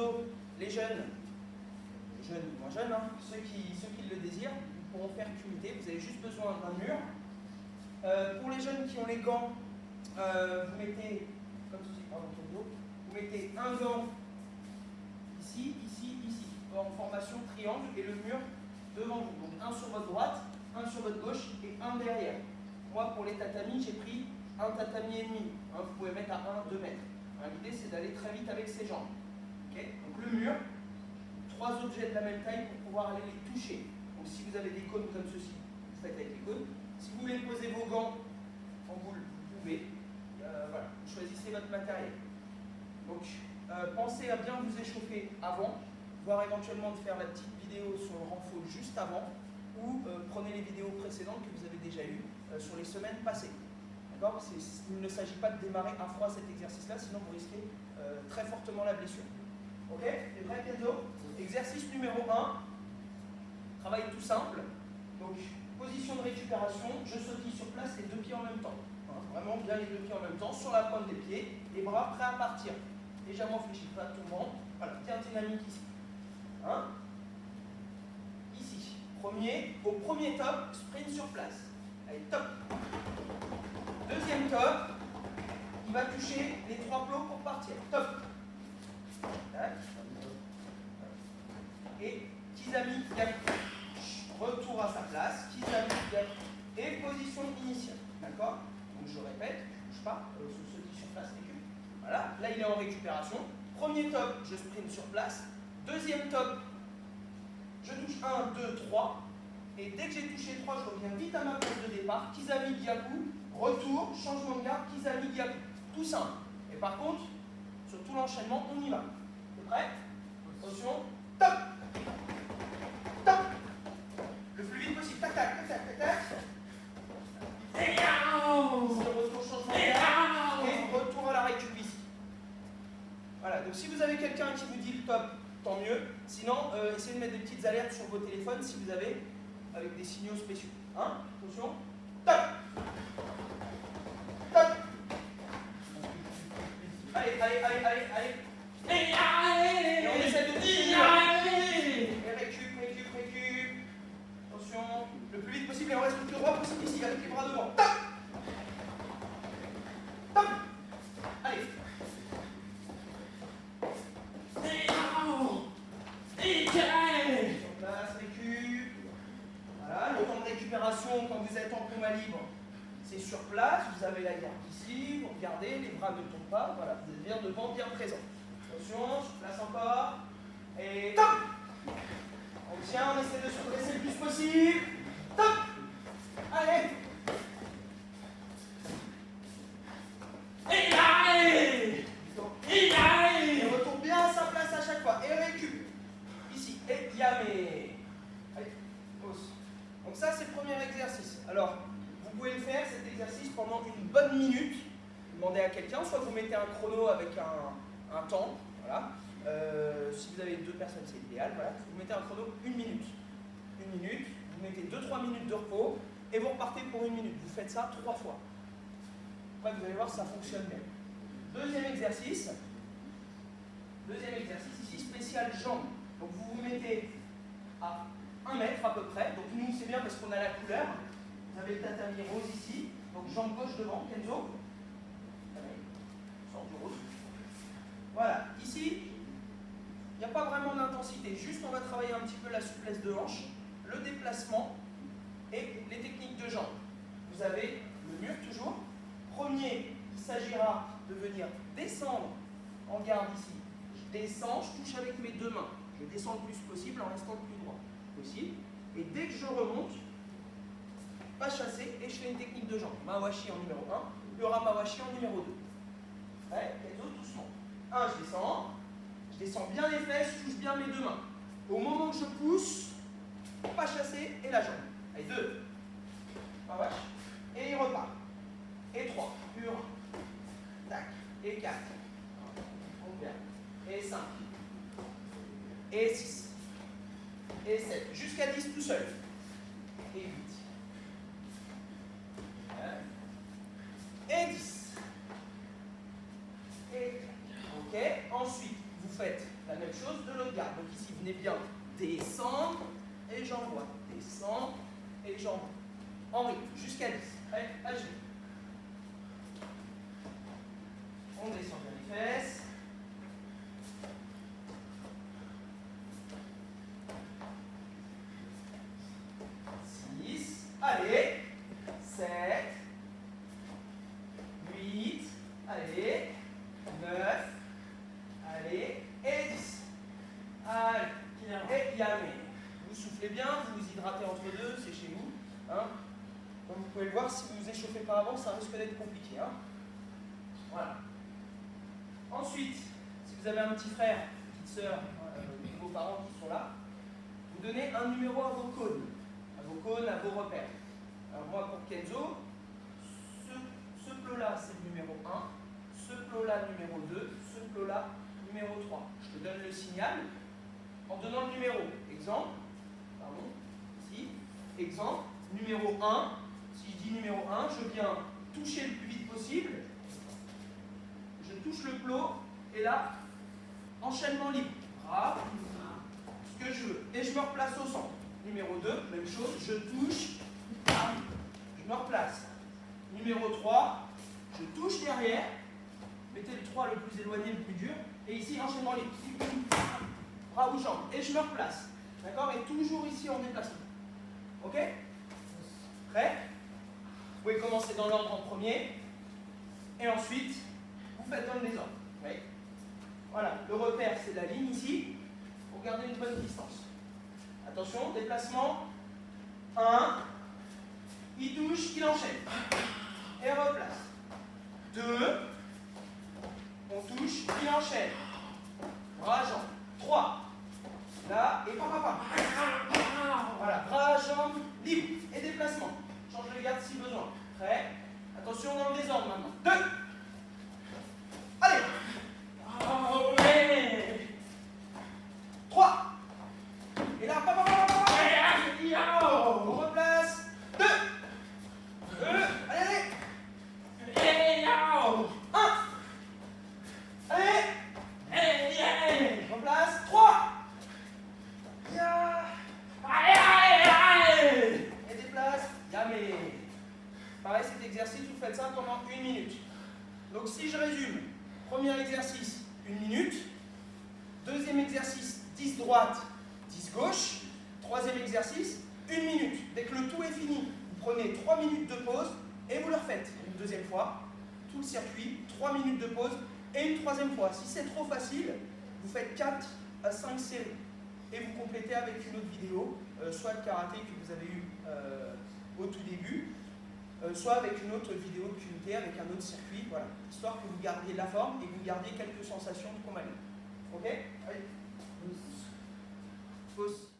Kenzo, les jeunes ou moins jeunes, hein, ceux qui le désirent, pourront faire cumuler. Vous avez juste besoin d'un mur. Pour les jeunes qui ont les gants, vous mettez, comme ceci, pardon, vous mettez un gant ici, ici, ici, en formation triangle, et le mur devant vous. Donc un sur votre droite, un sur votre gauche et un derrière. Moi, pour les tatamis, j'ai pris un tatami et demi. Hein, vous pouvez mettre à 1, 2 mètres. Hein, l'idée, c'est d'aller très vite avec ses jambes. Okay, donc le mur, 3 objets de la même taille pour pouvoir aller les toucher. Donc si vous avez des cônes comme ceci, vous faites avec les cônes. Si vous voulez poser vos gants en boule, vous pouvez. Voilà, vous choisissez votre matériel. Donc pensez à bien vous échauffer avant, voire éventuellement de faire la petite vidéo sur le renfort juste avant, ou prenez les vidéos précédentes que vous avez déjà eues sur les semaines passées. D'accord? Il ne s'agit pas de démarrer à froid cet exercice-là, sinon vous risquez très fortement la blessure. Ok? T'es prêt, Kenzo? Exercice numéro 1. Travail tout simple. Donc, position de récupération, je sautille sur place les 2 pieds en même temps. Hein, vraiment bien les 2 pieds en même temps, sur la pointe des pieds, les bras prêts à partir. Légèrement fléchis, pas tout le monde. Voilà, bien dynamique ici. Hein? Ici. Au premier top, sprint sur place. Allez, top. Deuxième top, il va toucher les 3 plots pour partir. Top. Tac. Et Kizami Gap. Retour à sa place. Kizami Gap. Et position initiale. D'accord? Donc je répète, je ne bouge pas. Ceux qui sur place récupèrent. Voilà. Là, il est en récupération. Premier top, je sprint sur place. Deuxième top, je touche 1, 2, 3. Et dès que j'ai touché 3, je reviens vite à ma place de départ. Kizami Gyaku. Retour, changement de garde, Kizami Gyaku. Tout simple. Et par contre, sur tout l'enchaînement, on y va. T'es prêt? Attention. Top! Top! Le plus vite possible. Tac, tac, tac, tac, tac, tac. Retour, changement de garde. Et retour à la récup ici. Voilà. Donc si vous avez quelqu'un qui vous dit le top, tant mieux. Sinon, essayez de mettre des petites alertes sur vos téléphones si vous avez avec des signaux spéciaux. Hein? Attention. Top! Top! Allez, allez, allez, allez, allez. Et on essaie de tirer. Et récup, récup, récup. Attention, le plus vite possible et on reste le plus droit possible ici avec les bras devant. Top! Top! Allez. Sur place, récup. Voilà, le temps de récupération quand vous êtes en combat libre, c'est sur place, vous avez la garde ici, vous regardez, les bras ne tombent pas, voilà, vous êtes bien devant, bien présent. Attention, sur place encore, et top! On tient, on essaie de se redresser le plus possible. Top! Allez! Et retourne bien à sa place à chaque fois, et récup. Ici, et yamé. Allez, hausse. Donc ça, c'est le premier exercice. Alors, vous pouvez le faire, cet exercice, pendant une bonne minute. Demandez à quelqu'un, soit vous mettez un chrono avec un temps, voilà. Si vous avez 2 personnes, c'est idéal, voilà. Vous mettez un chrono 1 minute. 1 minute, vous mettez 2-3 minutes de repos, et vous repartez pour 1 minute. Vous faites ça 3 fois. Après, vous allez voir, ça fonctionne bien. Deuxième exercice ici, spécial jambes. Donc vous vous mettez à 1 mètre à peu près. Donc nous, c'est bien parce qu'on a la couleur. Vous avez le tatami rose ici. Donc jambe gauche devant, Kenzo. Sort du rose. Voilà. Ici, il n'y a pas vraiment d'intensité. Juste, on va travailler un petit peu la souplesse de hanche, le déplacement et les techniques de jambes. Vous avez le mur toujours. Premier, il s'agira de venir descendre en garde ici. Je descends, je touche avec mes 2 mains. Je descends le plus possible en restant le plus droit possible. Et dès que je remonte, pas chasser et je fais une technique de jambe. Mawashi en numéro 1, Ura Mawashi en numéro 2. Ouais, les autres doucement. 1, je descends bien les fesses, je touche bien mes 2 mains. Au moment que je pousse, pas chasser et la jambe. Allez, 2, Mawashi, et il repart. Et 3, Ura, tac, et 4, et 5, et 6, et 7, jusqu'à 10 tout seul, et 8, et 10, et 4. Ok, ensuite vous faites la même l'autre garde. Donc ici, venez bien descendre et j'envoie. Descendre et j'envoie. En rythme, jusqu'à 10. Prêt? Agis. On descend bien les fesses. 6. Allez. 7. 8. Allez. 9. Allez. Et 10. Allez. Et yamé. Vous soufflez bien, vous vous hydratez entre deux, c'est chez vous. Hein. Comme vous pouvez le voir, si vous vous échauffez pas avant, ça risque d'être compliqué. Hein. Voilà. Ensuite, si vous avez un petit frère, une petite sœur, vos parents qui sont là, vous donnez un numéro à vos cônes, à vos repères. Alors moi, pour Kenzo, ce plot-là, c'est le numéro 1, ce plot-là, numéro 2, ce plot-là, numéro 3. Je te donne le signal en donnant le numéro. Exemple, pardon, ici, exemple, numéro 1. Si je dis numéro 1, je viens toucher le plus vite possible. Je touche le plot et là, enchaînement libre. Bras, ce que je veux. Et je me replace au centre. Numéro 2, même chose, je touche, je me replace. Numéro 3, je touche derrière. Mettez le 3 le plus éloigné, le plus dur. Et ici, enchaînement libre. Bras ou jambes. Et je me replace. D'accord? Et toujours ici en déplacement. Ok? Prêt? Vous pouvez commencer dans l'ordre en premier. Et ensuite, vous faites dans le désordre. Oui. Voilà, le repère, c'est la ligne ici. Pour garder une bonne distance. Attention, déplacement. 1. Il touche, il enchaîne. Et replace. 2. On touche, il enchaîne. Bras, jambes. 3. Là, et papa. Voilà, bras, jambes, libre. Et déplacement. Change de garde si besoin. Prêt? Attention dans le désordre maintenant. 2. Allez. 3. Et là, on replace. 2. Allez. 1. Allez. Replace. 3. Et déplace. Yamé. Pareil, cet exercice, vous faites ça pendant 1 minute. Donc si je résume, premier exercice, 1 minute. Deuxième exercice, 10 droite, 10 gauche. Troisième exercice, 1 minute. Dès que le tout est fini, vous prenez 3 minutes de pause et vous le refaites une deuxième fois. Tout le circuit, 3 minutes de pause et une troisième fois. Si c'est trop facile, vous faites 4 à 5 séries. Et vous complétez avec une autre vidéo, soit le karaté que vous avez eu au tout début, soit avec une autre vidéo de QT, avec un autre circuit, voilà, histoire que vous gardiez la forme et que vous gardiez quelques sensations de combat libre. Ok? Allez. Pause.